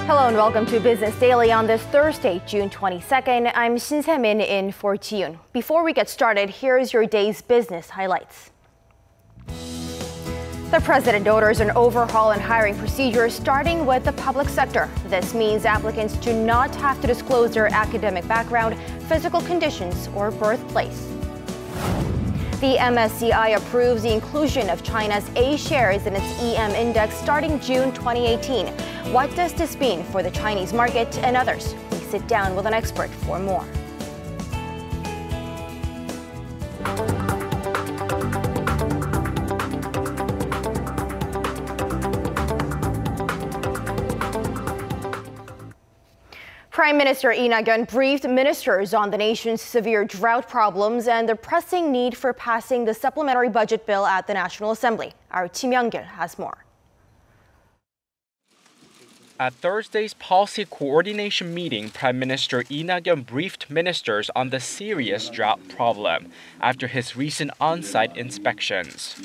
Hello and welcome to Business Daily on this Thursday, June 22nd. I'm Shin Se-min in for Ji-yoon. Before we get started, here's your day's business highlights. The president orders an overhaul in hiring procedures, starting with the public sector. This means applicants do not have to disclose their academic background, physical conditions, or birthplace. The MSCI approves the inclusion of China's A shares in its EM index starting June 2018. What does this mean for the Chinese market and others? We sit down with an expert for more. Prime Minister Lee Nak-yeon briefed ministers on the nation's severe drought problems and the pressing need for passing the supplementary budget bill at the National Assembly. Our Kim Young-gil has more. At Thursday's policy coordination meeting, Prime Minister Lee Nak-yeon briefed ministers on the serious drought problem after his recent on-site inspections.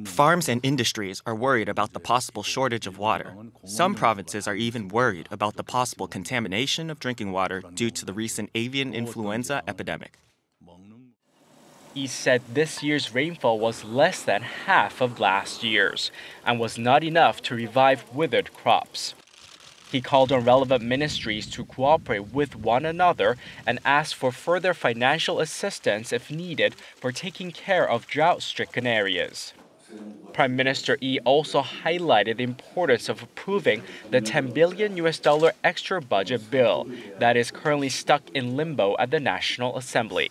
Farms and industries are worried about the possible shortage of water. Some provinces are even worried about the possible contamination of drinking water due to the recent avian influenza epidemic. He said this year's rainfall was less than half of last year's and was not enough to revive withered crops. He called on relevant ministries to cooperate with one another and asked for further financial assistance if needed for taking care of drought-stricken areas. Prime Minister Lee also highlighted the importance of approving the $10 billion extra budget bill that is currently stuck in limbo at the National Assembly.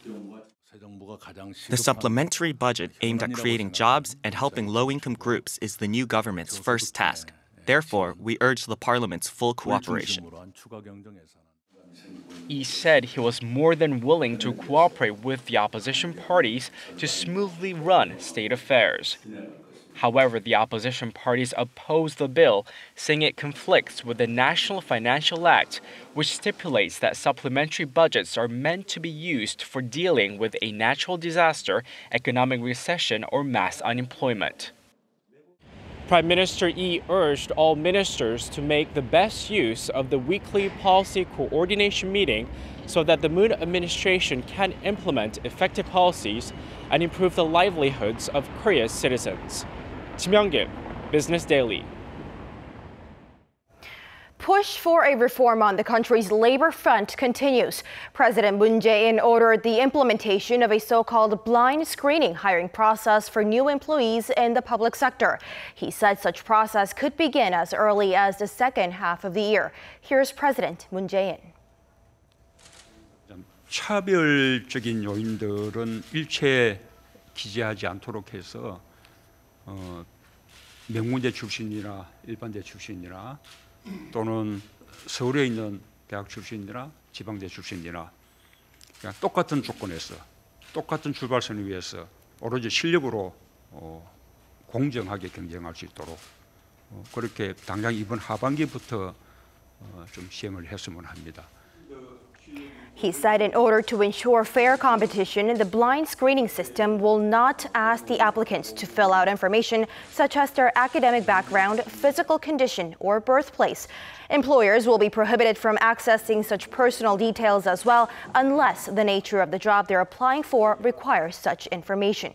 The supplementary budget aimed at creating jobs and helping low-income groups is the new government's first task. Therefore, we urge the Parliament's full cooperation. He said he was more than willing to cooperate with the opposition parties to smoothly run state affairs. However, the opposition parties oppose the bill, saying it conflicts with the National Financial Act, which stipulates that supplementary budgets are meant to be used for dealing with a natural disaster, economic recession, or mass unemployment. Prime Minister Lee urged all ministers to make the best use of the weekly policy coordination meeting so that the Moon administration can implement effective policies and improve the livelihoods of Korea's citizens. Kim Young-gil, Business Daily. Push for a reform on the country's labor front continues. President Moon Jae-in ordered the implementation of a so-called blind screening hiring process for new employees in the public sector. He said such process could begin as early as the second half of the year. Here's President Moon Jae-in. 차별적인 요인들은 일체 기재하지 않도록 해서 명문대 출신이나 일반대 출신이나 또는 서울에 있는 대학 출신이나 지방대 출신이나 그냥 똑같은 조건에서 똑같은 출발선을 위해서 오로지 실력으로 공정하게 경쟁할 수 있도록 그렇게 당장 이번 하반기부터 좀 시행을 했으면 합니다. He said in order to ensure fair competition, the blind screening system will not ask the applicants to fill out information such as their academic background, physical condition, or birthplace. Employers will be prohibited from accessing such personal details as well, unless the nature of the job they're applying for requires such information.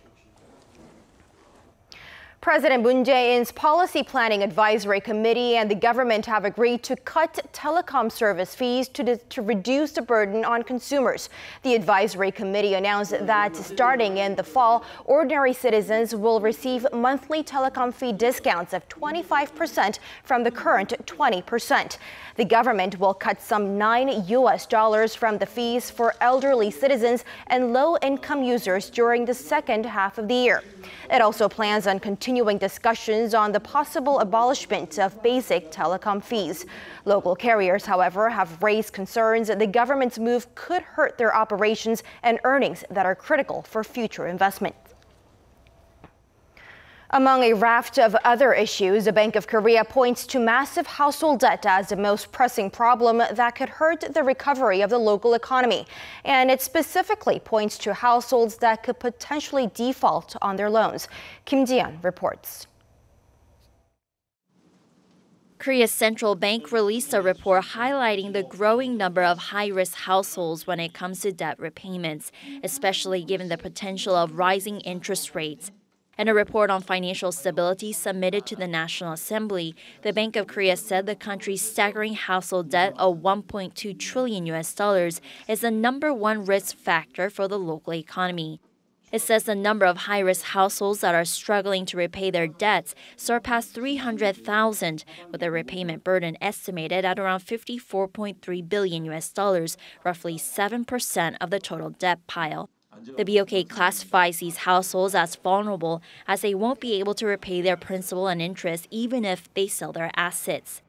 President Moon Jae-in's Policy Planning Advisory Committee and the government have agreed to cut telecom service fees to reduce the burden on consumers. The advisory committee announced that starting in the fall, ordinary citizens will receive monthly telecom fee discounts of 25% from the current 20%. The government will cut some $9 from the fees for elderly citizens and low-income users during the second half of the year. It also plans on continuing discussions on the possible abolishment of basic telecom fees. Local carriers, however, have raised concerns that the government's move could hurt their operations and earnings that are critical for future investment. Among a raft of other issues, the Bank of Korea points to massive household debt as the most pressing problem that could hurt the recovery of the local economy. And it specifically points to households that could potentially default on their loans. Kim Ji-yeon reports. Korea's central bank released a report highlighting the growing number of high-risk households when it comes to debt repayments, especially given the potential of rising interest rates. In a report on financial stability submitted to the National Assembly, the Bank of Korea said the country's staggering household debt of $1.2 trillion is the number one risk factor for the local economy. It says the number of high-risk households that are struggling to repay their debts surpassed 300,000, with the repayment burden estimated at around $54.3 billion, roughly 7% of the total debt pile. The BOK classifies these households as vulnerable as they won't be able to repay their principal and interest even if they sell their assets.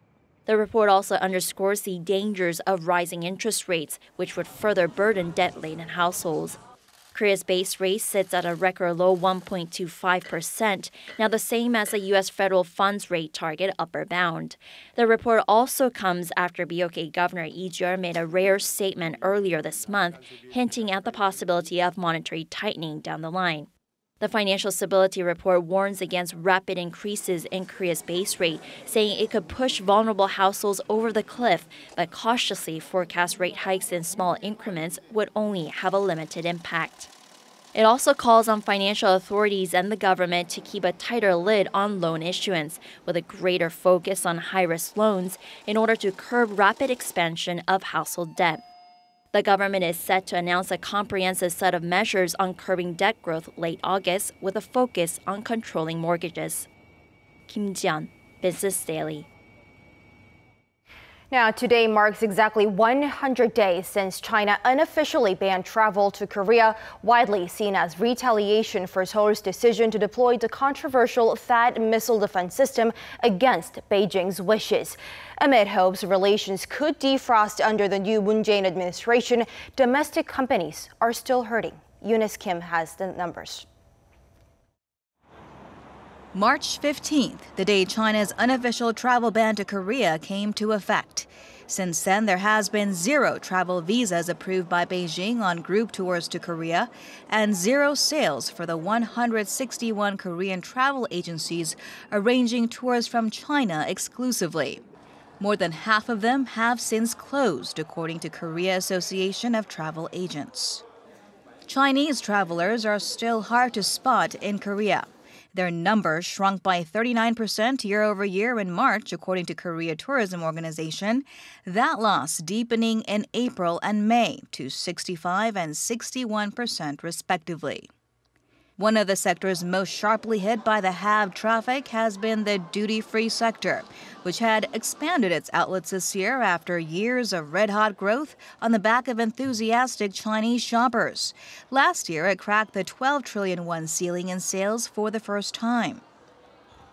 The report also underscores the dangers of rising interest rates, which would further burden debt-laden households. Korea's base rate sits at a record low 1.25%, now the same as the U.S. federal funds rate target upper bound. The report also comes after BOK Governor Lee Jae-yeol made a rare statement earlier this month, hinting at the possibility of monetary tightening down the line. The Financial Stability Report warns against rapid increases in Korea's base rate, saying it could push vulnerable households over the cliff, but cautiously forecasts rate hikes in small increments would only have a limited impact. It also calls on financial authorities and the government to keep a tighter lid on loan issuance, with a greater focus on high-risk loans in order to curb rapid expansion of household debt. The government is set to announce a comprehensive set of measures on curbing debt growth late August, with a focus on controlling mortgages. Kim Ji-yeon, Business Daily. Now, today marks exactly 100 days since China unofficially banned travel to Korea, widely seen as retaliation for Seoul's decision to deploy the controversial THAAD missile defense system against Beijing's wishes. Amid hopes relations could defrost under the new Moon Jae-in administration, domestic companies are still hurting. Eunice Kim has the numbers. March 15th, the day China's unofficial travel ban to Korea came to effect. Since then, there has been 0 travel visas approved by Beijing on group tours to Korea and 0 sales for the 161 Korean travel agencies arranging tours from China exclusively. More than half of them have since closed, according to Korea Association of Travel Agents. Chinese travelers are still hard to spot in Korea. Their numbers shrunk by 39% year-over-year in March, according to Korea Tourism Organization. That loss deepening in April and May to 65% and 61% respectively. One of the sectors most sharply hit by the halved traffic has been the duty-free sector, which had expanded its outlets this year after years of red-hot growth on the back of enthusiastic Chinese shoppers. Last year, it cracked the 12 trillion won ceiling in sales for the first time.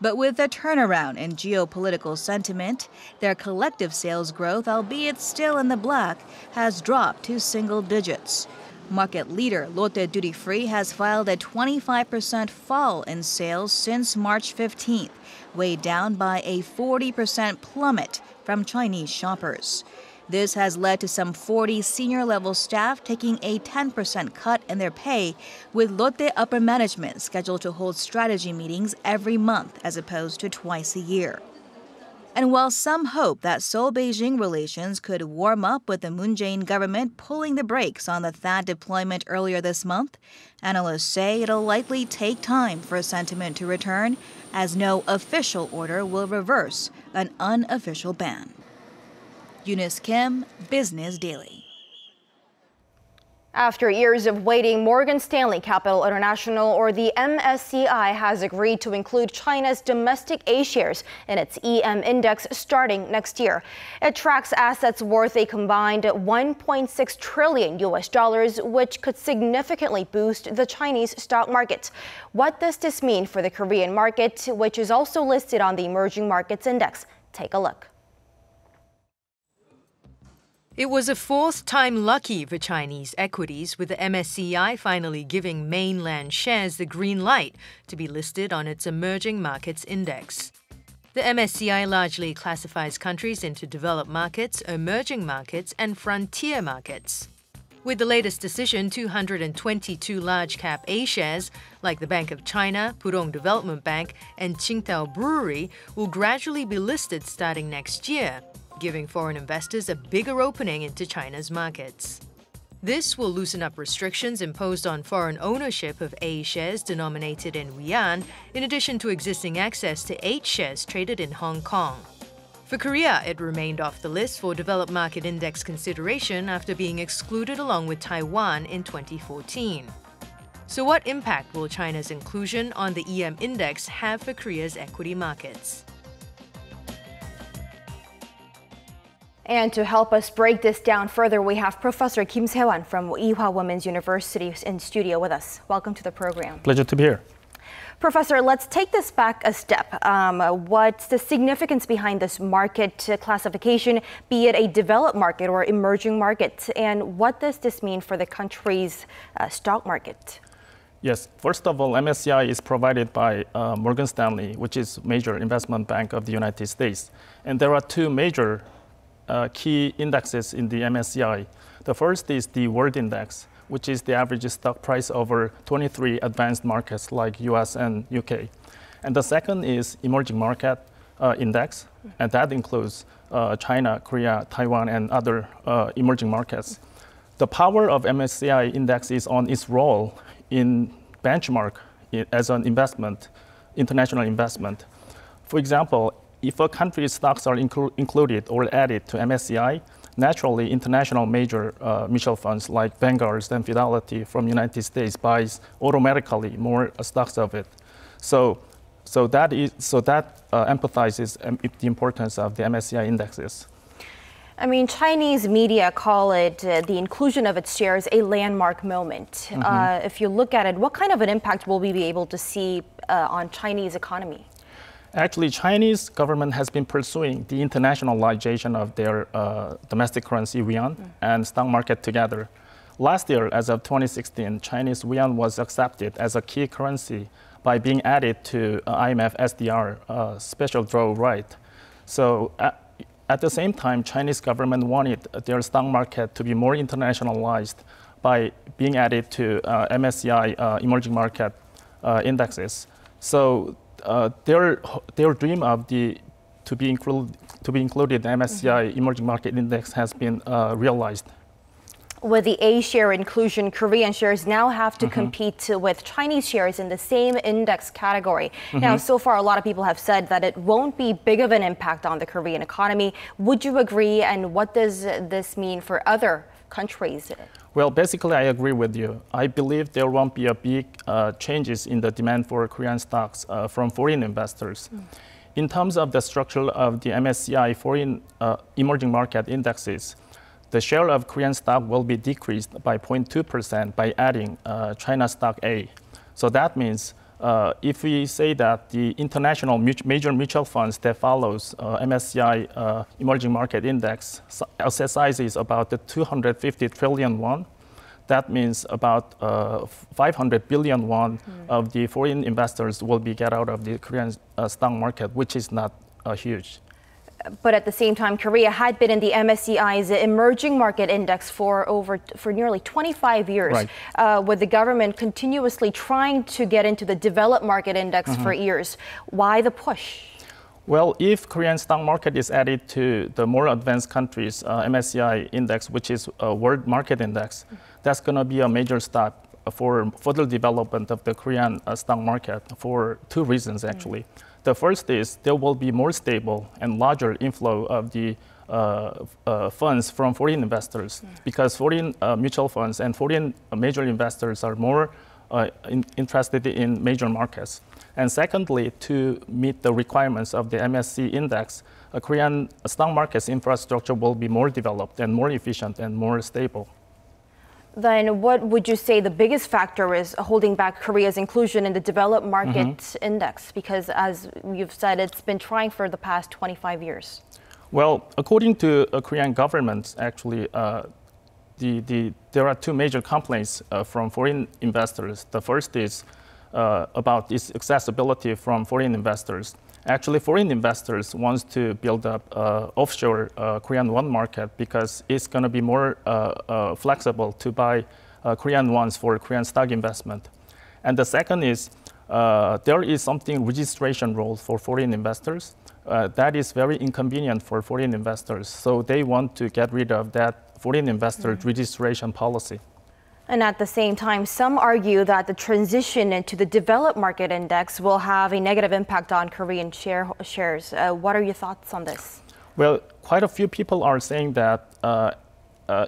But with the turnaround in geopolitical sentiment, their collective sales growth, albeit still in the black, has dropped to single digits. Market leader Lotte Duty Free has filed a 25% fall in sales since March 15th, weighed down by a 40% plummet from Chinese shoppers. This has led to some 40 senior-level staff taking a 10% cut in their pay, with Lotte upper management scheduled to hold strategy meetings every month as opposed to twice a year. And while some hope that Seoul-Beijing relations could warm up with the Moon Jae-in government pulling the brakes on the THAAD deployment earlier this month, analysts say it'll likely take time for sentiment to return, as no official order will reverse an unofficial ban. Eunice Kim, Business Daily. After years of waiting, Morgan Stanley Capital International, or the MSCI, has agreed to include China's domestic A-shares in its EM index starting next year. It tracks assets worth a combined $1.6 trillion, which could significantly boost the Chinese stock market. What does this mean for the Korean market, which is also listed on the Emerging Markets Index? Take a look. It was a fourth time lucky for Chinese equities, with the MSCI finally giving mainland shares the green light to be listed on its Emerging Markets Index. The MSCI largely classifies countries into developed markets, emerging markets, and frontier markets. With the latest decision, 222 large-cap A shares, like the Bank of China, Pudong Development Bank, and Qingdao Brewery, will gradually be listed starting next year, giving foreign investors a bigger opening into China's markets. This will loosen up restrictions imposed on foreign ownership of A shares denominated in yuan, in addition to existing access to H shares traded in Hong Kong. For Korea, it remained off the list for developed market index consideration after being excluded along with Taiwan in 2014. So what impact will China's inclusion on the EM index have for Korea's equity markets? And to help us break this down further, we have Professor Kim Se-wan from Ewha Women's University in studio with us. Welcome to the program. Pleasure to be here. Professor, let's take this back a step. What's the significance behind this market classification, be it a developed market or emerging market? And what does this mean for the country's stock market? Yes, first of all, MSCI is provided by Morgan Stanley, which is a major investment bank of the United States. And there are two major key indexes in the MSCI. The first is the World Index, which is the average stock price over 23 advanced markets like US and UK. And the second is Emerging Market Index, and that includes China, Korea, Taiwan, and other emerging markets. The power of MSCI index is on its role in benchmark as an investment, international investment. For example, if a country's stocks are included or added to MSCI, naturally international major mutual funds like Vanguard and Fidelity from United States buys automatically more stocks of it. So that emphasizes the importance of the MSCI indexes. I mean, Chinese media call it the inclusion of its shares a landmark moment. If you look at it, what kind of an impact will we be able to see on Chinese economy? Actually, Chinese government has been pursuing the internationalization of their domestic currency yuan and stock market together. Last year, as of 2016, Chinese yuan was accepted as a key currency by being added to IMF SDR special draw right. So at the same time, Chinese government wanted their stock market to be more internationalized by being added to MSCI emerging market indexes. So their dream of to be included in the MSCI emerging market index has been realized. With the A share inclusion, Korean shares now have to compete with Chinese shares in the same index category. Now, so far, a lot of people have said that it won't be big of an impact on the Korean economy. Would you agree? And what does this mean for other countries? Well, basically, I agree with you. I believe there won't be a big changes in the demand for Korean stocks from foreign investors. In terms of the structure of the MSCI foreign emerging market indexes, the share of Korean stock will be decreased by 0.2% by adding China stock A. So that means if we say that the international major mutual funds that follows MSCI emerging market index asset size is about 250 trillion won, that means about 500 billion won of the foreign investors will be get out of the Korean stock market, which is not huge. But at the same time, Korea had been in the MSCI's emerging market index for nearly 25 years, right, with the government continuously trying to get into the developed market index for years. Why the push? Well, if Korean stock market is added to the more advanced countries' MSCI index, which is a world market index, that's going to be a major step for further development of the Korean stock market for two reasons, actually. The first is there will be more stable and larger inflow of the funds from foreign investors because foreign mutual funds and foreign major investors are more interested in major markets. And secondly, to meet the requirements of the MSCI index, Korean stock market's infrastructure will be more developed and more efficient and more stable. Then what would you say the biggest factor is holding back Korea's inclusion in the developed market index? Because as you've said, it's been trying for the past 25 years. Well, according to Korean government, actually, there are two major complaints from foreign investors. The first is about its accessibility from foreign investors. Actually, foreign investors want to build up offshore Korean won market because it's going to be more flexible to buy Korean wons for Korean stock investment. And the second is there is something registration rule for foreign investors. That is very inconvenient for foreign investors. So they want to get rid of that foreign investor registration policy. And at the same time, some argue that the transition into the developed market index will have a negative impact on Korean shares. What are your thoughts on this? Well, quite a few people are saying that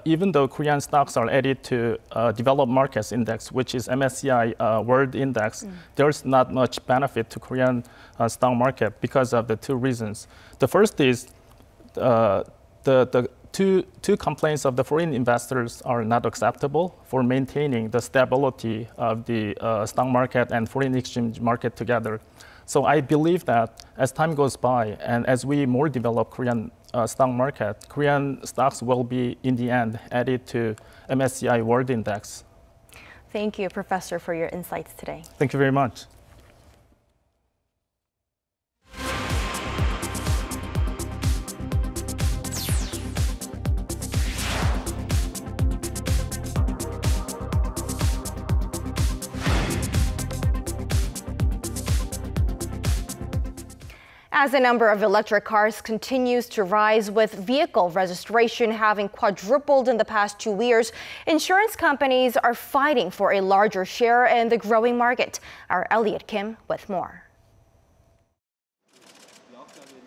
even though Korean stocks are added to developed markets index, which is MSCI World Index, there's not much benefit to Korean stock market because of the two reasons. The first is the two complaints of the foreign investors are not acceptable for maintaining the stability of the stock market and foreign exchange market together. So I believe that as time goes by and as we more develop Korean stock market, Korean stocks will be, in the end, added to MSCI World Index. Thank you, Professor, for your insights today. Thank you very much. As the number of electric cars continues to rise, with vehicle registration having quadrupled in the past 2 years, insurance companies are fighting for a larger share in the growing market. Our Elliot Kim with more.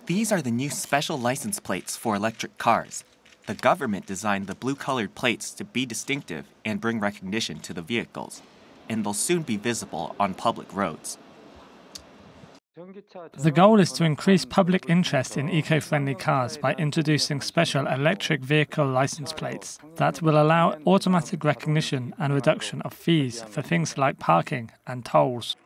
These are the new special license plates for electric cars. The government designed the blue-colored plates to be distinctive and bring recognition to the vehicles, and they'll soon be visible on public roads. The goal is to increase public interest in eco-friendly cars by introducing special electric vehicle license plates that will allow automatic recognition and reduction of fees for things like parking and tolls.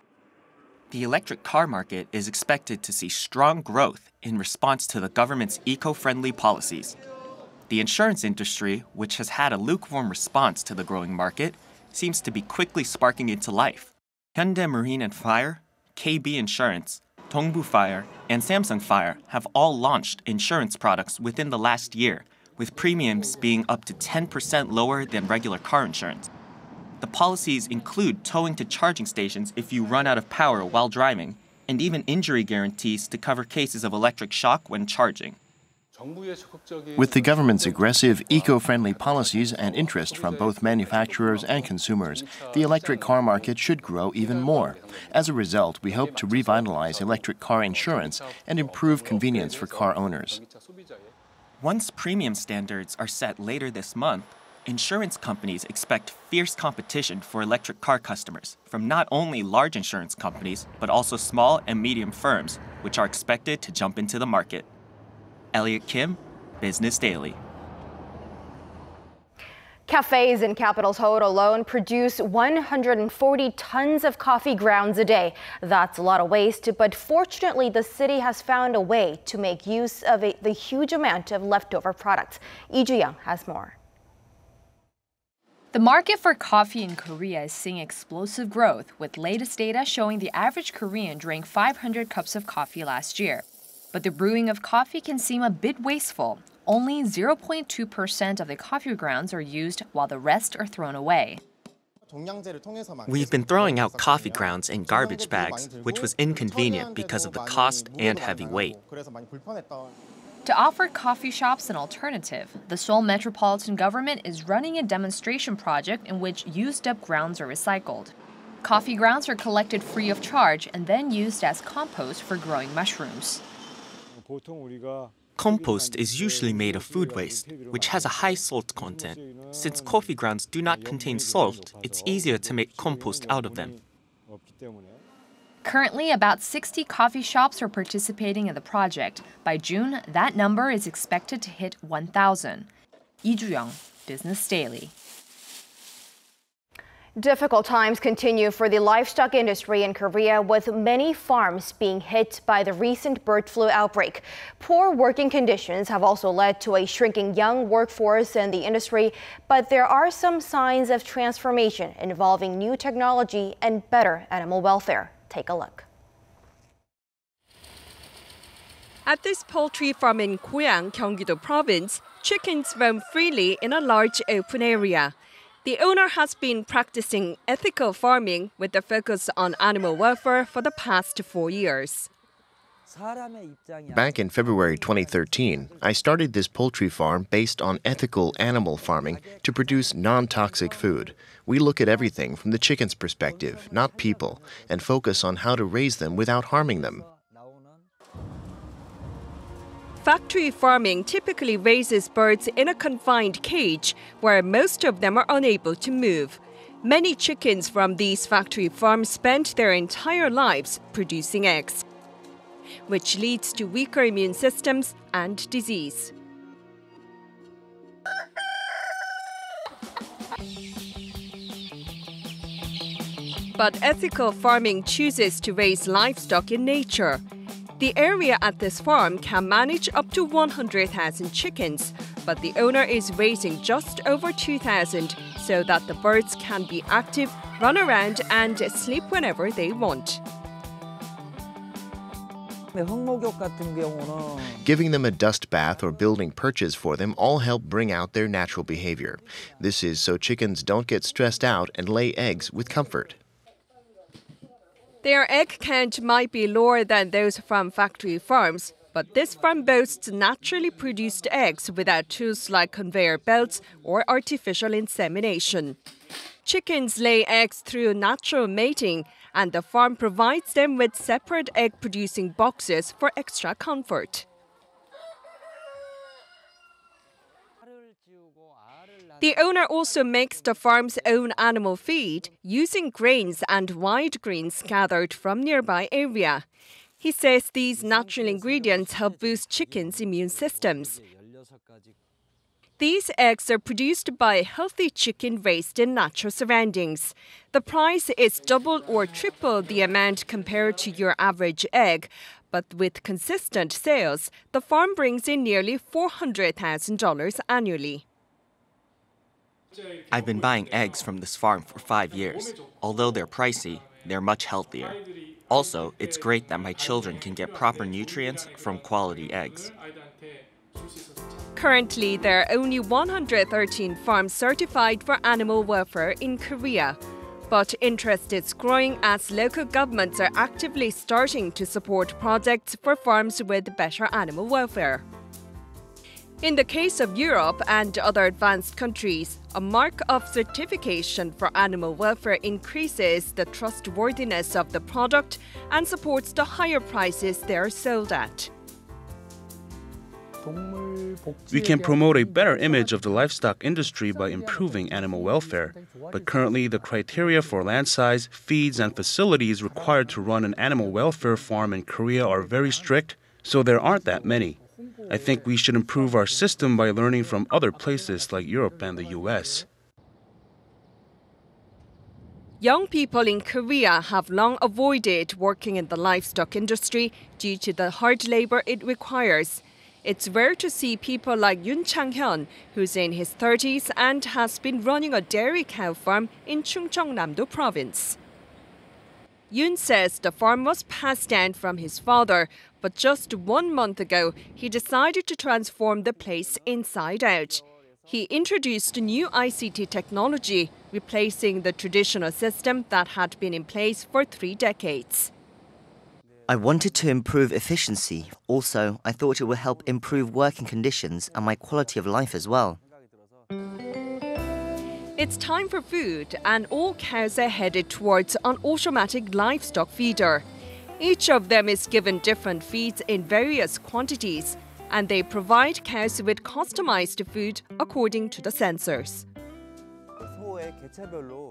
The electric car market is expected to see strong growth in response to the government's eco-friendly policies. The insurance industry, which has had a lukewarm response to the growing market, seems to be quickly sparking into life. Hyundai Marine and Fire, KB Insurance, Dongbu Fire, and Samsung Fire have all launched insurance products within the last year, with premiums being up to 10% lower than regular car insurance. The policies include towing to charging stations if you run out of power while driving, and even injury guarantees to cover cases of electric shock when charging. With the government's aggressive, eco-friendly policies and interest from both manufacturers and consumers, the electric car market should grow even more. As a result, we hope to revitalize electric car insurance and improve convenience for car owners. Once premium standards are set later this month, insurance companies expect fierce competition for electric car customers from not only large insurance companies, but also small and medium firms, which are expected to jump into the market. Elliot Kim, Business Daily. Cafes in Capital Seoul alone produce 140 tons of coffee grounds a day. That's a lot of waste, but fortunately the city has found a way to make use of the huge amount of leftover products. Lee Ju-young has more. The market for coffee in Korea is seeing explosive growth, with latest data showing the average Korean drank 500 cups of coffee last year. But the brewing of coffee can seem a bit wasteful. Only 0.2% of the coffee grounds are used, while the rest are thrown away. We've been throwing out coffee grounds in garbage bags, which was inconvenient because of the cost and heavy weight. To offer coffee shops an alternative, the Seoul Metropolitan Government is running a demonstration project in which used-up grounds are recycled. Coffee grounds are collected free of charge and then used as compost for growing mushrooms. Compost is usually made of food waste, which has a high salt content. Since coffee grounds do not contain salt, it's easier to make compost out of them. Currently, about 60 coffee shops are participating in the project. By June, that number is expected to hit 1,000. Lee Ju-young, Business Daily. Difficult times continue for the livestock industry in Korea, with many farms being hit by the recent bird flu outbreak. Poor working conditions have also led to a shrinking young workforce in the industry, but there are some signs of transformation involving new technology and better animal welfare. Take a look. At this poultry farm in Goyang, Gyeonggi-do Province, chickens roam freely in a large open area. The owner has been practicing ethical farming with a focus on animal welfare for the past 4 years. Back in February 2013, I started this poultry farm based on ethical animal farming to produce non-toxic food. We look at everything from the chicken's perspective, not people, and focus on how to raise them without harming them. Factory farming typically raises birds in a confined cage where most of them are unable to move. Many chickens from these factory farms spend their entire lives producing eggs, which leads to weaker immune systems and disease. But ethical farming chooses to raise livestock in nature. The area at this farm can manage up to 100,000 chickens, but the owner is raising just over 2,000 so that the birds can be active, run around and sleep whenever they want. Giving them a dust bath or building perches for them all help bring out their natural behavior. This is so chickens don't get stressed out and lay eggs with comfort. Their egg count might be lower than those from factory farms, but this farm boasts naturally produced eggs without tools like conveyor belts or artificial insemination. Chickens lay eggs through natural mating, and the farm provides them with separate egg-producing boxes for extra comfort. The owner also makes the farm's own animal feed using grains and wild greens gathered from nearby area. He says these natural ingredients help boost chickens' immune systems. These eggs are produced by a healthy chicken raised in natural surroundings. The price is double or triple the amount compared to your average egg, but with consistent sales, the farm brings in nearly $400,000 annually. I've been buying eggs from this farm for 5 years. Although they're pricey, they're much healthier. Also, it's great that my children can get proper nutrients from quality eggs. Currently, there are only 113 farms certified for animal welfare in Korea. But interest is growing as local governments are actively starting to support projects for farms with better animal welfare. In the case of Europe and other advanced countries, a mark of certification for animal welfare increases the trustworthiness of the product and supports the higher prices they are sold at. We can promote a better image of the livestock industry by improving animal welfare. But currently, the criteria for land size, feeds, and facilities required to run an animal welfare farm in Korea are very strict, so there aren't that many. I think we should improve our system by learning from other places like Europe and the US. Young people in Korea have long avoided working in the livestock industry due to the hard labor it requires. It's rare to see people like Yoon Chang-hyun, who's in his 30s and has been running a dairy cow farm in Chungcheongnam-do Province. Yoon says the farm was passed down from his father, but just 1 month ago, he decided to transform the place inside out. He introduced new ICT technology, replacing the traditional system that had been in place for 3 decades. I wanted to improve efficiency. Also, I thought it would help improve working conditions and my quality of life as well. It's time for food, and all cows are headed towards an automatic livestock feeder. Each of them is given different feeds in various quantities, and they provide cows with customized food according to the sensors.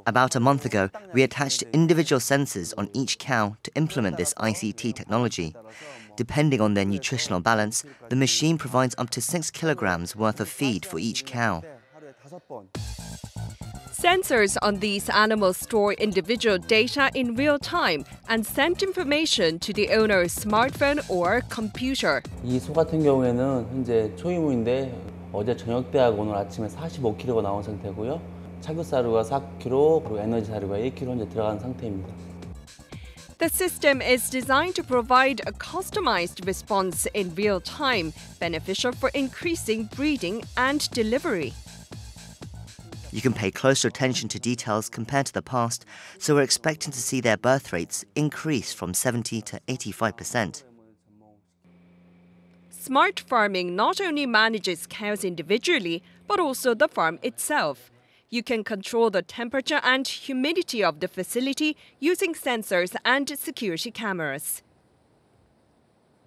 About a month ago, we attached individual sensors on each cow to implement this ICT technology. Depending on their nutritional balance, the machine provides up to 6 kilograms worth of feed for each cow. Sensors on these animals store individual data in real time and send information to the owner's smartphone or computer. 이 소 같은 경우에는 현재 초이무인데 어제 저녁 때하고 오늘 아침에 45kg가 나온 상태고요. 착유 사료가 4kg, 그리고 에너지 사료가 1kg 현재 들어간 상태입니다. The system is designed to provide a customized response in real time, beneficial for increasing breeding and delivery. You can pay closer attention to details compared to the past, so we're expecting to see their birth rates increase from 70 to 85%. Smart farming not only manages cows individually, but also the farm itself. You can control the temperature and humidity of the facility using sensors and security cameras.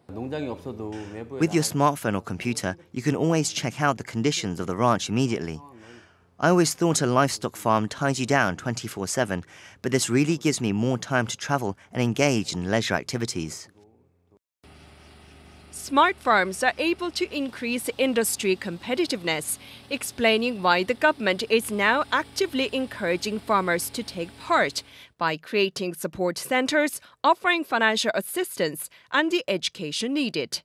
With your smartphone or computer, you can always check out the conditions of the ranch immediately. I always thought a livestock farm ties you down 24/7, but this really gives me more time to travel and engage in leisure activities. Smart farms are able to increase industry competitiveness, explaining why the government is now actively encouraging farmers to take part by creating support centers, offering financial assistance, and the education needed.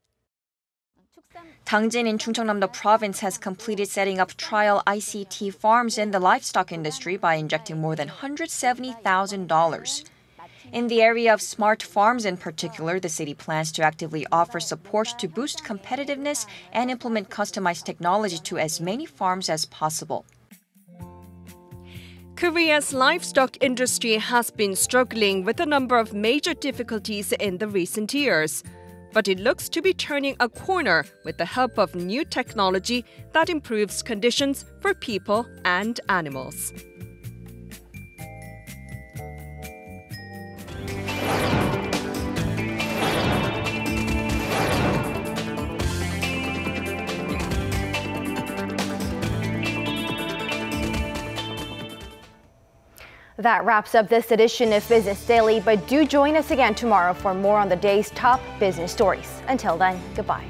Tangjin in Chungcheongnam-do province has completed setting up trial ICT farms in the livestock industry by injecting more than $170,000. In the area of smart farms in particular, the city plans to actively offer support to boost competitiveness and implement customized technology to as many farms as possible. Korea's livestock industry has been struggling with a number of major difficulties in the recent years. But it looks to be turning a corner with the help of new technology that improves conditions for people and animals. That wraps up this edition of Business Daily, but do join us again tomorrow for more on the day's top business stories. Until then, goodbye.